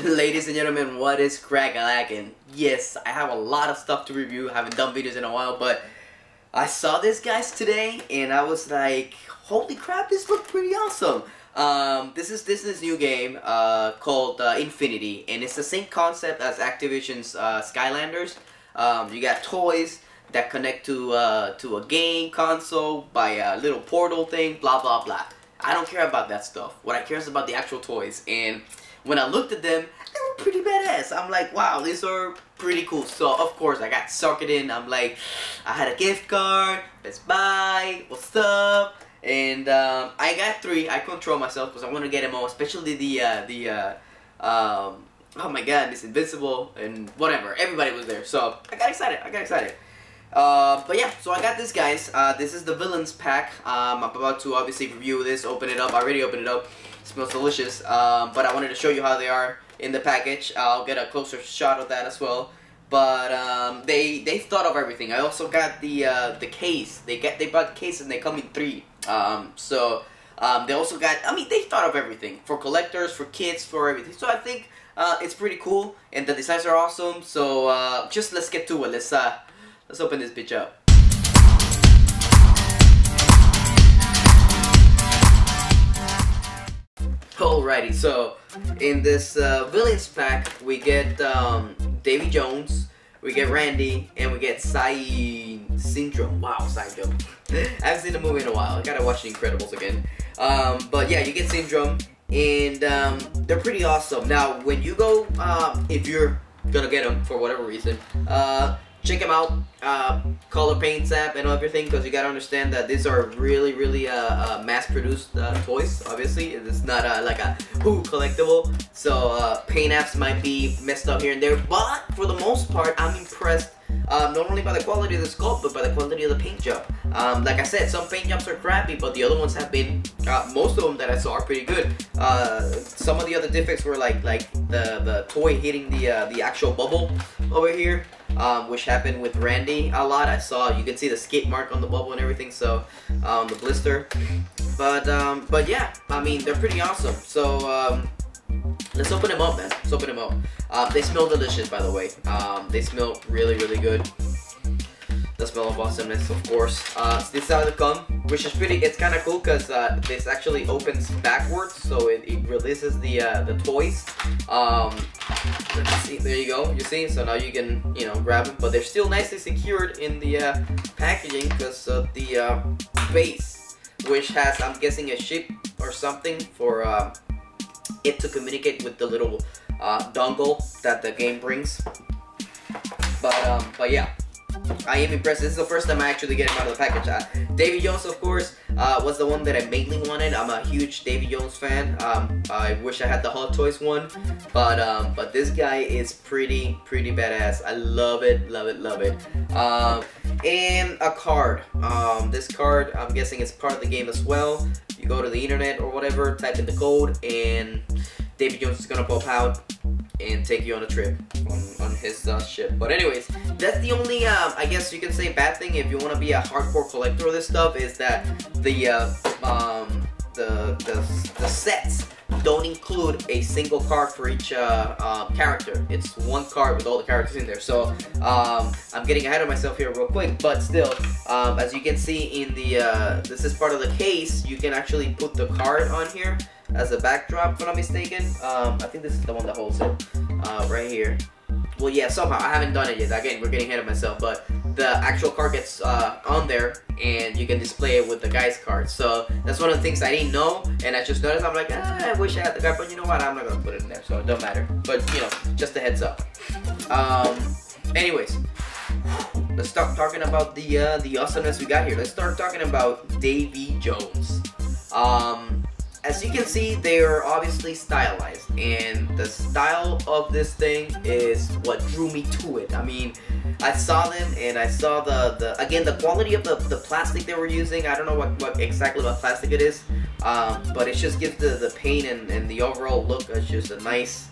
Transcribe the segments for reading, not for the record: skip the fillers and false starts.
Ladies and gentlemen, what is crack-a-lackin'? Yes, I have a lot of stuff to review. I haven't done videos in a while, but I saw this guys today and I was like, holy crap, this looks pretty awesome. This is this new game called Infinity, and it's the same concept as Activision's Skylanders. You got toys that connect to a game console by a little portal thing, blah blah blah. I don't care about that stuff. What I care is about the actual toys, and when I looked at them, they were pretty badass. I'm like, wow, these are pretty cool. So of course I got suckered in. I'm like, I had a gift card, Best Buy, what's up? And I got 3. I control myself because I want to get them all, especially oh my god, Miss Invincible and whatever. Everybody was there, so I got excited. But yeah, so I got this, guys. This is the Villains pack. I'm about to obviously review this, open it up. I already opened it up. It smells delicious. But I wanted to show you how they are in the package. I'll get a closer shot of that as well. But they thought of everything. I also got the case. They bought the case and they come in 3. They also got, I mean, they thought of everything for collectors, for kids, for everything. So I think it's pretty cool, and the designs are awesome. So just let's get to it. Let's open this bitch up. Alrighty, so in this Villains pack, we get Davy Jones, we get Randy, and we get Syndrome. Wow, Syndrome. I haven't seen the movie in a while. I gotta watch The Incredibles again. But yeah, you get Syndrome, and they're pretty awesome. Now, when you go, if you're gonna get them for whatever reason, check them out. Color Paints app and everything, because you gotta understand that these are really mass-produced toys. Obviously, it's not like a collectible. So paint apps might be messed up here and there, but for the most part, I'm impressed. Not only by the quality of the sculpt, but by the quality of the paint job. Like I said, some paint jobs are crappy, but the other ones have been, most of them that I saw are pretty good. Some of the other defects were like the toy hitting the actual bubble over here, which happened with Randy a lot. I saw, you can see the skate mark on the bubble and everything, so the blister. But yeah, I mean, they're pretty awesome. So let's open them up, man. Let's open them up. They smell delicious, by the way. They smell really good. The smell of awesomeness, of course. This is how they come, which is pretty. It's kind of cool because this actually opens backwards, so it releases the toys. Let's see. There you go. You see? So now you can grab them, but they're still nicely secured in the packaging because of the base, which has, I'm guessing, a chip or something for it to communicate with the little dongle that the game brings. But yeah, I am impressed. This is the first time I actually get him out of the package. Davy Jones, of course, was the one that I mainly wanted. I'm a huge Davy Jones fan. I wish I had the Hot Toys one, but this guy is pretty badass. I love it. And a card. This card, I'm guessing, is part of the game as well. You go to the internet or whatever, type in the code, and Davy Jones is gonna pop out and take you on a trip on his ship. But anyways, that's the only I guess you can say bad thing if you want to be a hardcore collector of this stuff, is that the sets don't include a single card for each character. It's one card with all the characters in there. So I'm getting ahead of myself here real quick, but still, as you can see in the this is part of the case. You can actually put the card on here as a backdrop, if I'm not mistaken. I think this is the one that holds it right here. Well, yeah, somehow I haven't done it yet. Again, we're getting ahead of myself, but the actual card gets on there, and you can display it with the guy's card. So that's one of the things I didn't know, and I just noticed. I'm like, I wish I had the card, but you know what? I'm not gonna put it in there, so it don't matter. But just a heads up. Anyways, let's start talking about the awesomeness we got here. Let's start talking about Davy Jones. As you can see, they are obviously stylized, and the style of this thing is what drew me to it. I mean, I saw them, and I saw again, the quality of the plastic they were using. I don't know what exactly what plastic it is, but it just gives the paint and the overall look as just a nice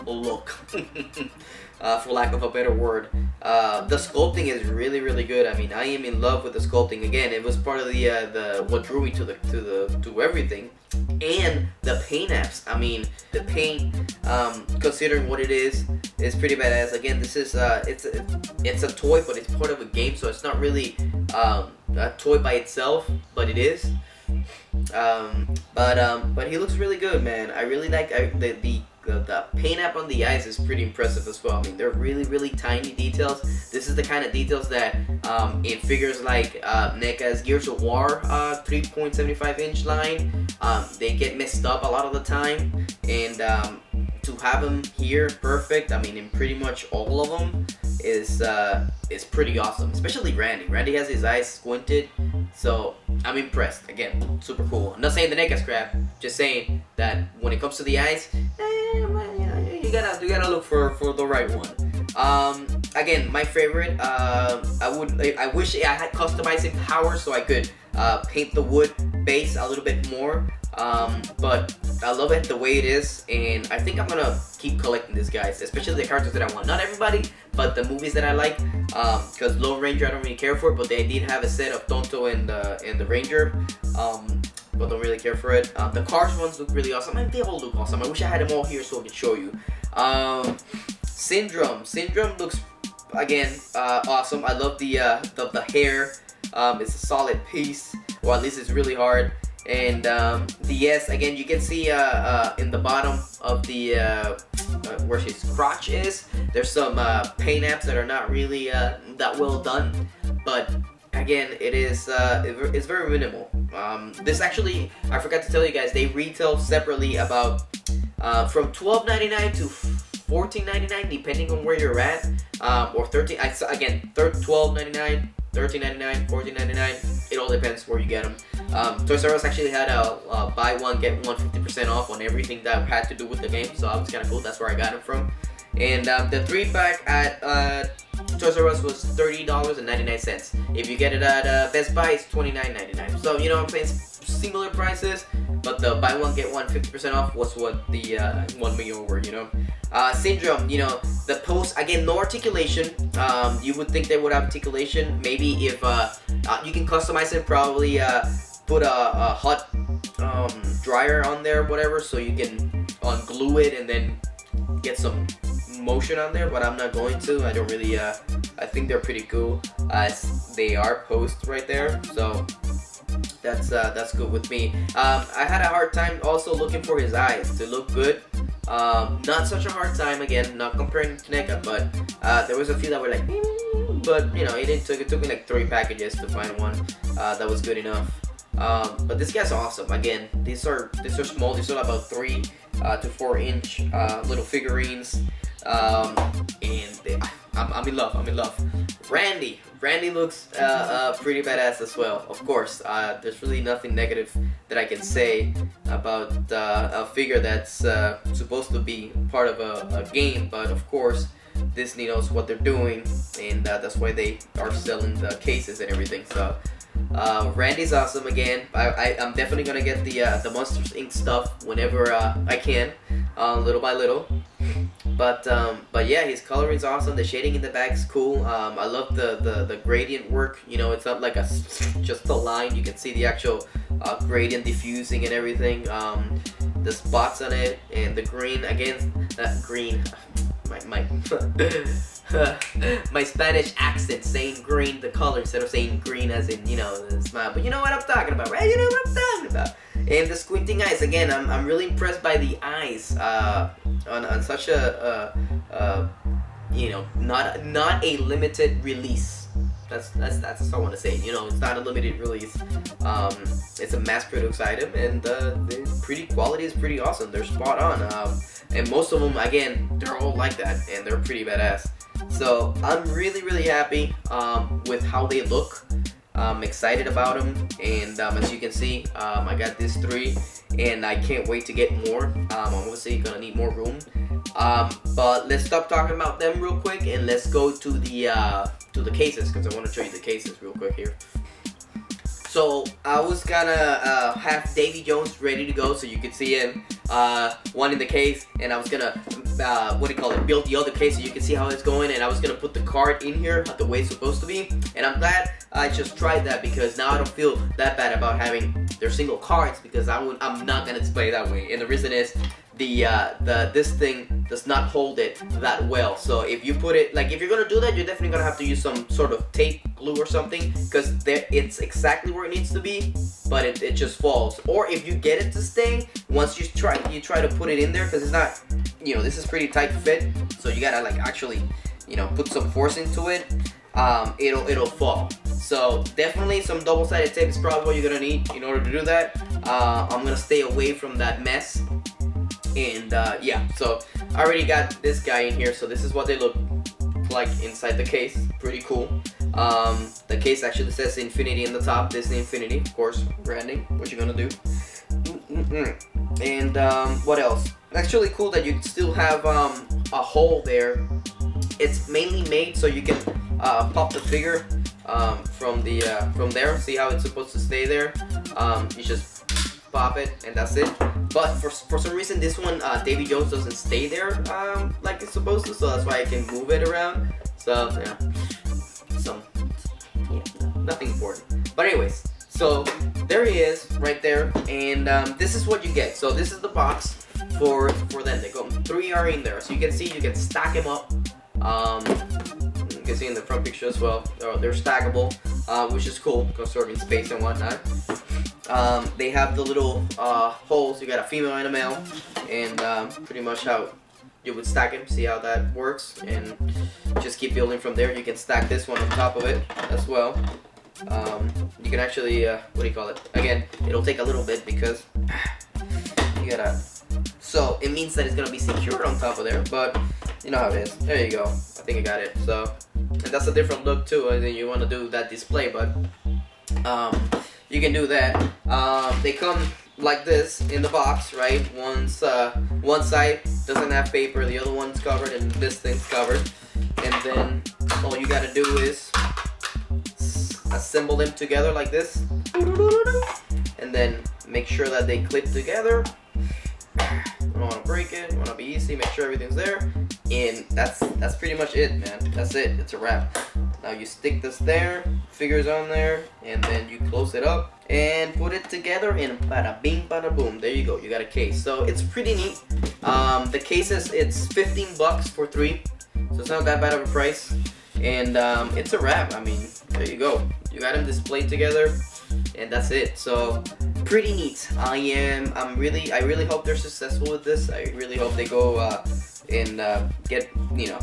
look, for lack of a better word. The sculpting is really, really good. I mean, I am in love with the sculpting. Again, it was part of the what drew me to everything, and the paint apps. I mean, the paint, considering what it is pretty badass. Again, this is it's a toy, but it's part of a game, so it's not really a toy by itself, but it is. But he looks really good, man. I really like the paint app on the eyes is pretty impressive as well. I mean, they're really, really tiny details. This is the kind of details that in figures like NECA's Gears of War 3.75 inch line, they get messed up a lot of the time, and to have them here perfect, I mean, in pretty much all of them is pretty awesome. Especially Randy. Randy has his eyes squinted, so I'm impressed. Again, super cool. I'm not saying the NECA's crap, just saying that when it comes to the eyes, you gotta look for the right one. Again, my favorite. I wish I had customizing power so I could paint the wood base a little bit more. But I love it the way it is, and I think I'm gonna keep collecting these guys, especially the characters that I want. Not everybody, but the movies that I like. Because Lone Ranger I don't really care for it, but they did have a set of Tonto and the Ranger. But don't really care for it. The Cars ones look really awesome. I mean, they all look awesome. I wish I had them all here so I could show you. Syndrome looks, again, awesome. I love the hair. It's a solid piece, or at least it's really hard. And the S, again, you can see in the bottom of the where his crotch is, there's some paint apps that are not really that well done, but again, it's very minimal. This actually, I forgot to tell you guys, they retail separately about from $12.99 to $14.99 depending on where you're at, or again, $12.99, $13.99, $14.99. It all depends where you get them. Toys R Us actually had a buy one get one 50% off on everything that had to do with the game, so that was kind of cool. That's where I got them from. And the 3-pack at Toys R Us was $30.99. If you get it at Best Buy, it's $29.99. So you know what I'm saying? Similar prices, but the buy one get one 50% off was what the won me over, you know. Syndrome, you know, the pose, again, no articulation. You would think they would have articulation. Maybe if you can customize it, probably put a hot dryer on there, whatever, so you can unglue it and then get some motion on there, but I'm not going to. I don't really I think they're pretty cool as they are posed right there, so that's good with me. I had a hard time also looking for his eyes to look good. Not such a hard time, again, not comparing to NECA, but there was a few that were like, but you know, it took me like 3 packages to find one that was good enough. But this guy's awesome. Again, these are small. These are about 3 to 4 inch little figurines, and I'm in love. I'm in love. Randy looks pretty badass as well. Of course, there's really nothing negative that I can say about a figure that's supposed to be part of a game, but of course Disney knows what they're doing, and that's why they are selling the cases and everything. So Randy's awesome. Again, I'm definitely gonna get the Monsters Inc. stuff whenever I can, little by little. But yeah, his coloring's awesome. The shading in the back is cool. I love the gradient work. You know, it's not like just a line. You can see the actual gradient diffusing and everything. The spots on it and the green. Again, that green. My Spanish accent saying green, the color, instead of saying green as in, you know, the smile. But you know what I'm talking about, right? You know what I'm talking about. And the squinting eyes, again, I'm really impressed by the eyes on such a you know, not a limited release. That's all I want to say. You know, it's not a limited release. It's a mass-produced item, and the pretty quality is pretty awesome. They're spot on. And most of them, again, they're all like that, and they're pretty badass. So I'm really happy with how they look. I'm excited about them, and as you can see, I got these 3, and I can't wait to get more. I'm obviously gonna need more room. But let's stop talking about them real quick, and let's go to the cases, because I want to show you the cases real quick here. So I was gonna have Davy Jones ready to go so you could see him, one in the case, and I was gonna what do you call it, build the other case so you can see how it's going, and I was gonna put the card in here the way it's supposed to be, and I'm glad I just tried that because now I don't feel that bad about having their single cards, because I'm not gonna display it that way, and the reason is this thing does not hold it that well. So if you put it, like, if you're gonna do that, you're definitely gonna have to use some sort of tape, glue or something, because it's exactly where it needs to be, but it just falls. Or if you get it to stay, once you try to put it in there, because it's not, you know, this is pretty tight fit, so you gotta like actually, you know, put some force into it. It'll fall. So definitely some double-sided tape is probably what you're gonna need in order to do that. I'm gonna stay away from that mess. And yeah, so I already got this guy in here, so this is what they look like inside the case. Pretty cool. The case actually says Infinity in the top, Disney Infinity, of course, branding, what you gonna do. And what else? Actually cool that you still have a hole there. It's mainly made so you can pop the figure from there. See how it's supposed to stay there? You just pop it and that's it. But for some reason this one, Davy Jones doesn't stay there like it's supposed to, so that's why I can move it around. So yeah, nothing important. But anyways, so there he is right there, and this is what you get. So this is the box for them. They go 3 are in there, so you can see you can stack them up. You can see in the front picture as well. They're stackable, which is cool, conserving space and whatnot. They have the little holes. You got a female and a male, and pretty much how you would stack them. See how that works, and just keep building from there. You can stack this one on top of it as well. You can actually, what do you call it? Again, it'll take a little bit because you gotta. So it means that it's gonna be secured on top of there, but you know how it is. There you go. I think I got it. So, and that's a different look too. I think you want to do that display, but you can do that. They come like this in the box, right? One side doesn't have paper, the other one's covered, and this thing's covered. And then all you gotta do is assemble them together like this, and then make sure that they clip together. You don't want to break it. You want to be easy. Make sure everything's there, and that's pretty much it, man. That's it. It's a wrap. Now you stick this there, figures on there, and then you close it up and put it together, and bada bing, bada boom. There you go. You got a case. So it's pretty neat. The cases, it's 15 bucks for 3, so it's not that bad of a price, and it's a wrap. I mean, there you go. You got them displayed together, and that's it. So pretty neat. I really hope they're successful with this. I really hope they go and get, you know,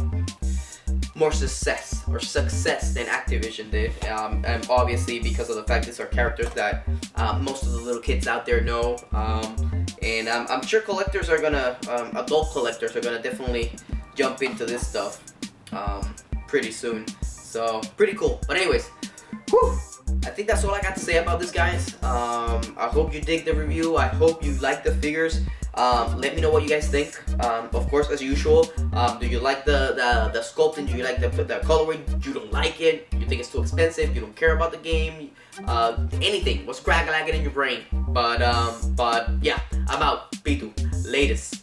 more success than Activision did, and obviously because of the fact these are characters that most of the little kids out there know, and I'm sure collectors are gonna, adult collectors are gonna definitely jump into this stuff pretty soon. So pretty cool. But anyways, whew, I think that's all I got to say about this, guys. I hope you dig the review. I hope you like the figures. Let me know what you guys think. Of course, as usual, do you like the sculpting? Do you like the coloring? You don't like it? You think it's too expensive? You don't care about the game? Anything? What's crack-a-lacking in your brain? But yeah, I'm out. Pitu. Latest.